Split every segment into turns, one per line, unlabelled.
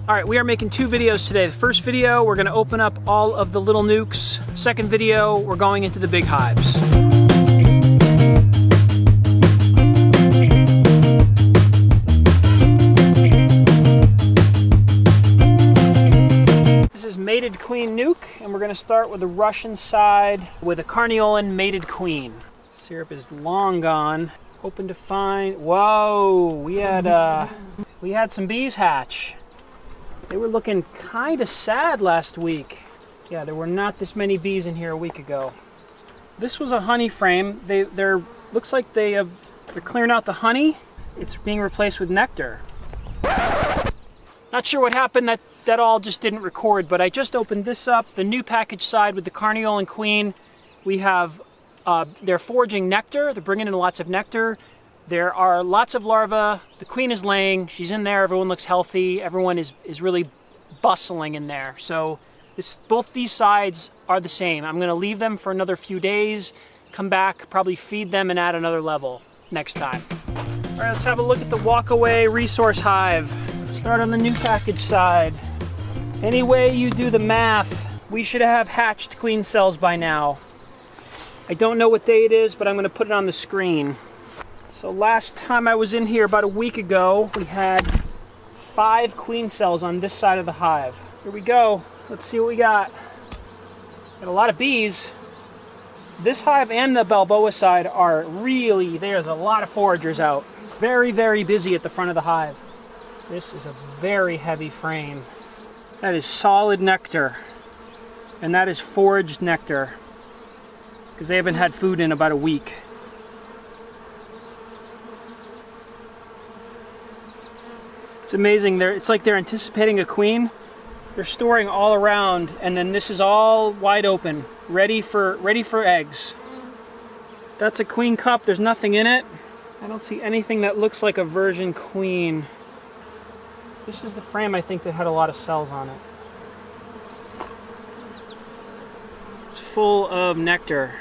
All right, we are making two videos today. The first video, we're gonna open up all of the little nukes. Second video, we're going into the big hives. This is mated queen nuke, and we're gonna start with the Russian side with a Carniolan mated queen. Syrup is long gone. Hoping to find, whoa, we had some bees hatch. They were looking kind of sad last week. Yeah, there were not this many bees in here a week ago. This was a honey frame. They're looks like they're clearing out the honey. It's being replaced with nectar. Not sure what happened. That all just didn't record, but I just opened this up. The new package side with the Carniolan queen. We have, they're foraging nectar. They're bringing in lots of nectar. There are lots of larvae. The queen is laying. She's in there. Everyone looks healthy. Everyone is really bustling in there. So both these sides are the same. I'm going to leave them for another few days, come back, probably feed them and add another level next time. All right, let's have a look at the walkaway resource hive. Start on the new package side. Any way you do the math, we should have hatched queen cells by now. I don't know what day it is, but I'm going to put it on the screen. So last time I was in here about a week ago, we had 5 queen cells on this side of the hive. Here we go. Let's see what we got. Got a lot of bees. This hive and the Balboa side are really, there's a lot of foragers out. Very, very busy at the front of the hive. This is a very heavy frame. That is solid nectar. And that is foraged nectar, because they haven't had food in about a week. It's amazing. It's like they're anticipating a queen. They're storing all around, and then this is all wide open, ready for eggs. That's a queen cup. There's nothing in it. I don't see anything that looks like a virgin queen. This is the frame, I think, that had a lot of cells on it. It's full of nectar.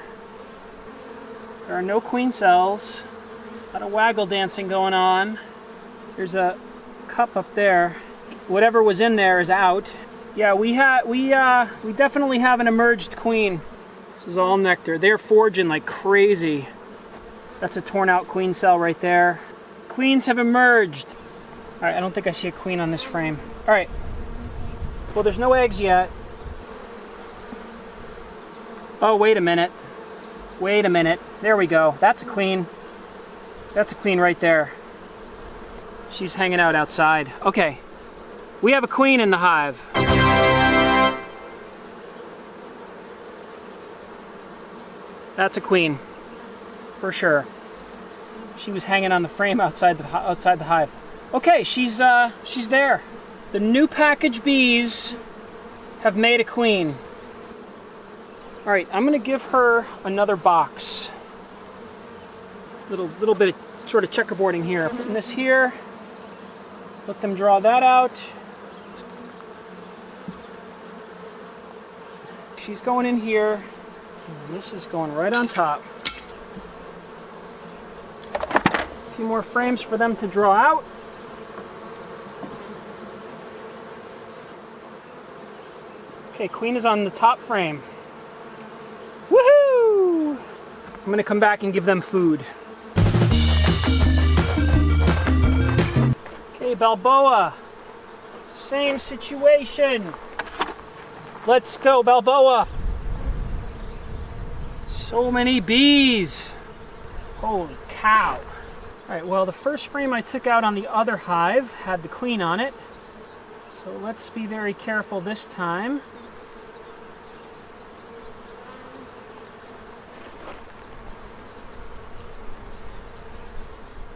There are no queen cells. A lot of waggle dancing going on. There's a cup up there. Whatever was in there is out. Yeah, we definitely have an emerged queen. This is all nectar. They're foraging like crazy. That's a torn out queen cell right there. Queens have emerged. All right, I don't think I see a queen on this frame. All right. Well, there's no eggs yet. Oh, wait a minute. Wait a minute. There we go. That's a queen. That's a queen right there. She's hanging out outside. Okay, we have a queen in the hive. That's a queen, for sure. She was hanging on the frame outside the hive. Okay, she's there. The new package bees have made a queen. All right, I'm gonna give her another box. Little bit of sort of checkerboarding here. Putting this here. Let them draw that out. She's going in here. And this is going right on top. A few more frames for them to draw out. Okay, queen is on the top frame. Woohoo! I'm gonna come back and give them food. Hey, Balboa, same situation. Let's go, Balboa. So many bees. Holy cow. All right, well, the first frame I took out on the other hive had the queen on it. So let's be very careful this time.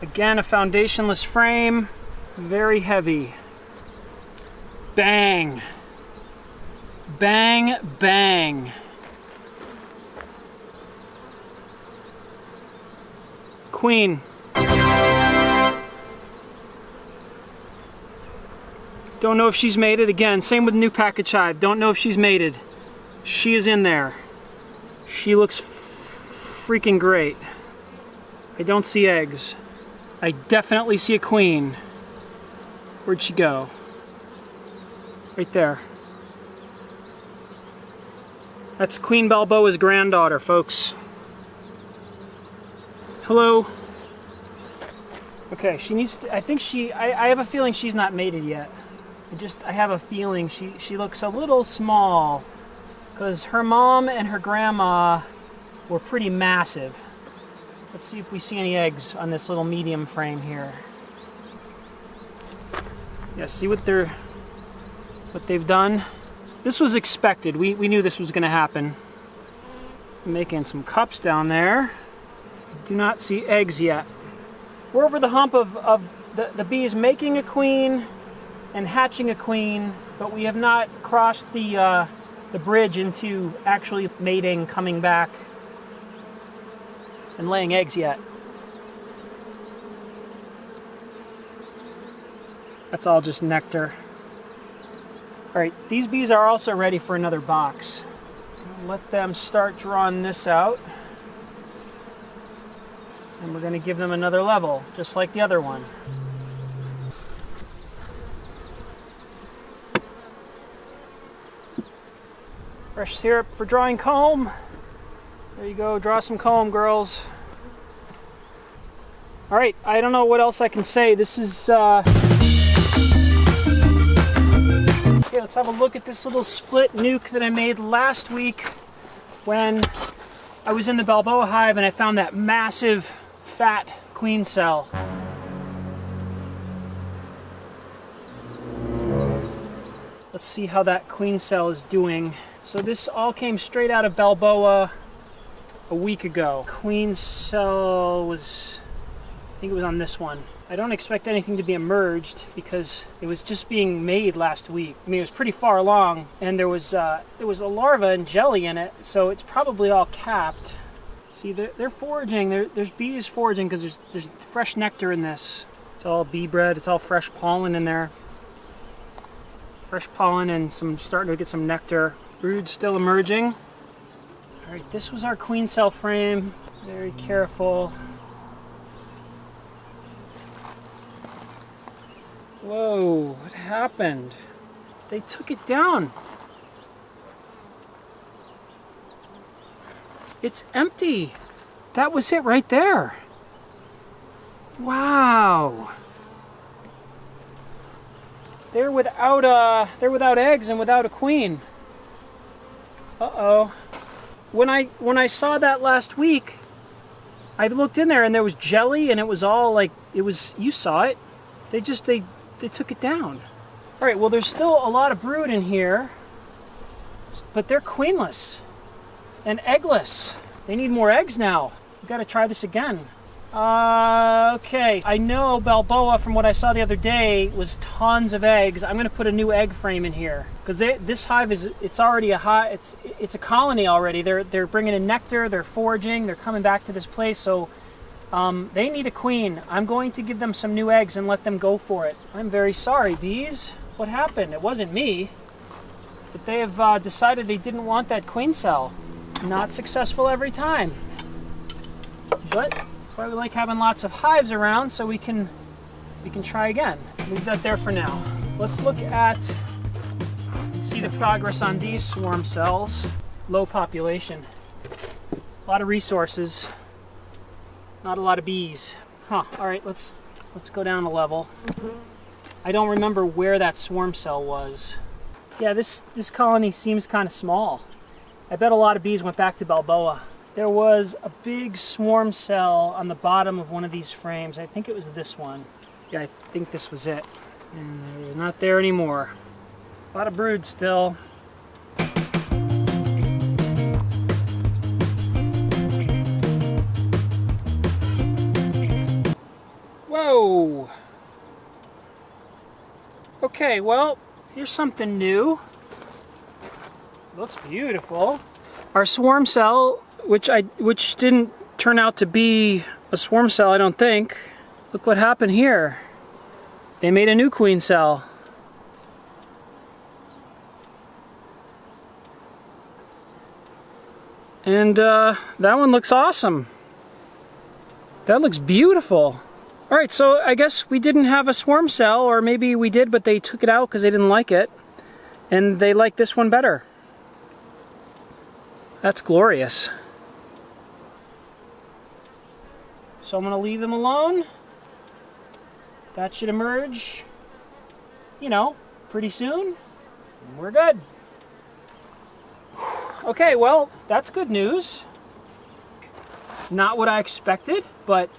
Again, a foundationless frame. Very heavy. Bang. Bang, bang. Queen. Don't know if she's mated. Again, same with new package hive. Don't know if she's mated. She is in there. She looks freaking great. I don't see eggs. I definitely see a queen. Where'd she go? Right there. That's Queen Balboa's granddaughter, folks. Hello. Okay, she needs to, I think I have a feeling she's not mated yet. I have a feeling she looks a little small because her mom and her grandma were pretty massive. Let's see if we see any eggs on this little medium frame here. Yeah, see what they've done? This was expected. We knew this was going to happen. I'm making some cups down there. Do not see eggs yet. We're over the hump of the bees making a queen and hatching a queen, but we have not crossed the bridge into actually mating, coming back, and laying eggs yet. That's all just nectar. All right, these bees are also ready for another box. Let them start drawing this out. And we're going to give them another level, just like the other one. Fresh syrup for drawing comb. There you go, draw some comb, girls. All right, I don't know what else I can say. This is... Okay, let's have a look at this little split nuke that I made last week when I was in the Balboa hive and I found that massive, fat queen cell. Let's see how that queen cell is doing. So this all came straight out of Balboa a week ago. Queen cell was, I think it was on this one. I don't expect anything to be emerged because it was just being made last week. I mean, it was pretty far along, and there was a larva and jelly in it, so it's probably all capped. See, they're foraging. There's bees foraging because there's fresh nectar in this. It's all bee bread. It's all fresh pollen in there. Fresh pollen and starting to get some nectar. Brood still emerging. All right, this was our queen cell frame. Very careful. Whoa, what happened? They took it down. It's empty. That was it right there. Wow. They're without eggs and without a queen. Uh-oh. When I saw that last week, I looked in there and there was jelly and it was all like, you saw it. They took it down. All right, well, there's still a lot of brood in here, but they're queenless and eggless. They need more eggs now. We've got to try this again. Okay, I know Balboa, from what I saw the other day, was tons of eggs. I'm going to put a new egg frame in here because this hive it's already a hive. It's a colony already. They're bringing in nectar. They're foraging. They're coming back to this place. So they need a queen. I'm going to give them some new eggs and let them go for it. I'm very sorry, bees. What happened? It wasn't me. But they have decided they didn't want that queen cell. Not successful every time. But that's why we like having lots of hives around, so we can try again. Leave that there for now. Let's look at, see the progress on these swarm cells. Low population. A lot of resources. Not a lot of bees. Huh, all right, let's go down a level. I don't remember where that swarm cell was. Yeah, this colony seems kind of small. I bet a lot of bees went back to Balboa. There was a big swarm cell on the bottom of one of these frames. I think it was this one. Yeah, I think this was it. And they're not there anymore. A lot of brood still. Whoa! Okay, well, here's something new. Looks beautiful. Our swarm cell, which didn't turn out to be a swarm cell, I don't think. Look what happened here. They made a new queen cell. And that one looks awesome. That looks beautiful. All right, so I guess we didn't have a swarm cell, or maybe we did, but they took it out because they didn't like it. And they like this one better. That's glorious. So I'm going to leave them alone. That should emerge, you know, pretty soon. And we're good. Okay, well, that's good news. Not what I expected, but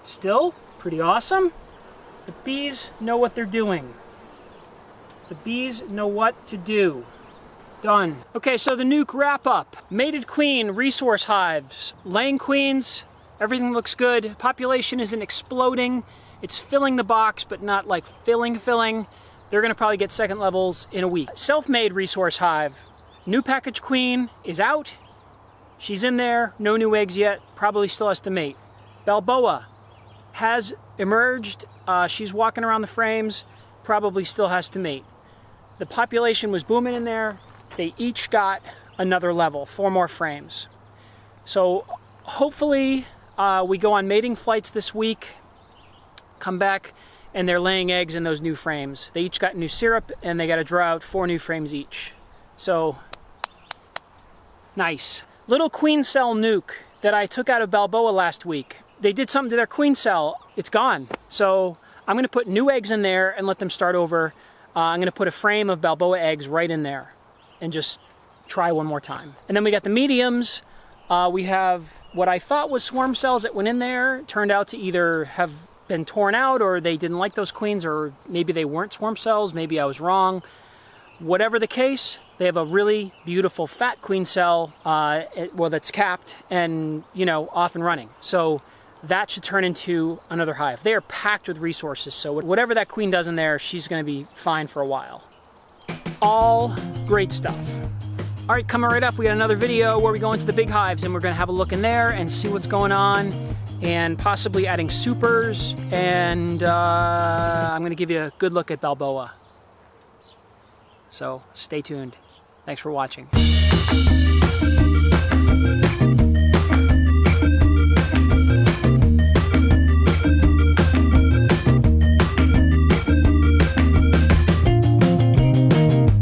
still pretty awesome. The bees know what they're doing. The bees know what to do. Done. Okay, so the nuke wrap up. Mated queen, resource hives, laying queens, everything looks good. Population isn't exploding. It's filling the box, but not like filling. They're gonna probably get second levels in a week. Self-made resource hive. New package queen is out. She's in there, no new eggs yet, probably still has to mate. Balboa has emerged. She's walking around the frames, probably still has to mate. The population was booming in there. They each got another level, 4 more frames. So hopefully we go on mating flights this week, come back, and they're laying eggs in those new frames. They each got new syrup, and they got to draw out 4 new frames each. So, nice. Little queen cell nuke that I took out of Balboa last week. They did something to their queen cell. It's gone. So I'm going to put new eggs in there and let them start over. I'm going to put a frame of Balboa eggs right in there and just try one more time. And then we got the mediums. We have what I thought was swarm cells that went in there. Turned out to either have been torn out, or they didn't like those queens, or maybe they weren't swarm cells. Maybe I was wrong. Whatever the case, they have a really beautiful fat queen cell, that's capped and, you know, off and running. So that should turn into another hive. They are packed with resources, so whatever that queen does in there, she's going to be fine for a while. All great stuff. All right, coming right up, we got another video where we go into the big hives, and we're going to have a look in there and see what's going on, and possibly adding supers, and I'm going to give you a good look at Balboa. So stay tuned. Thanks for watching.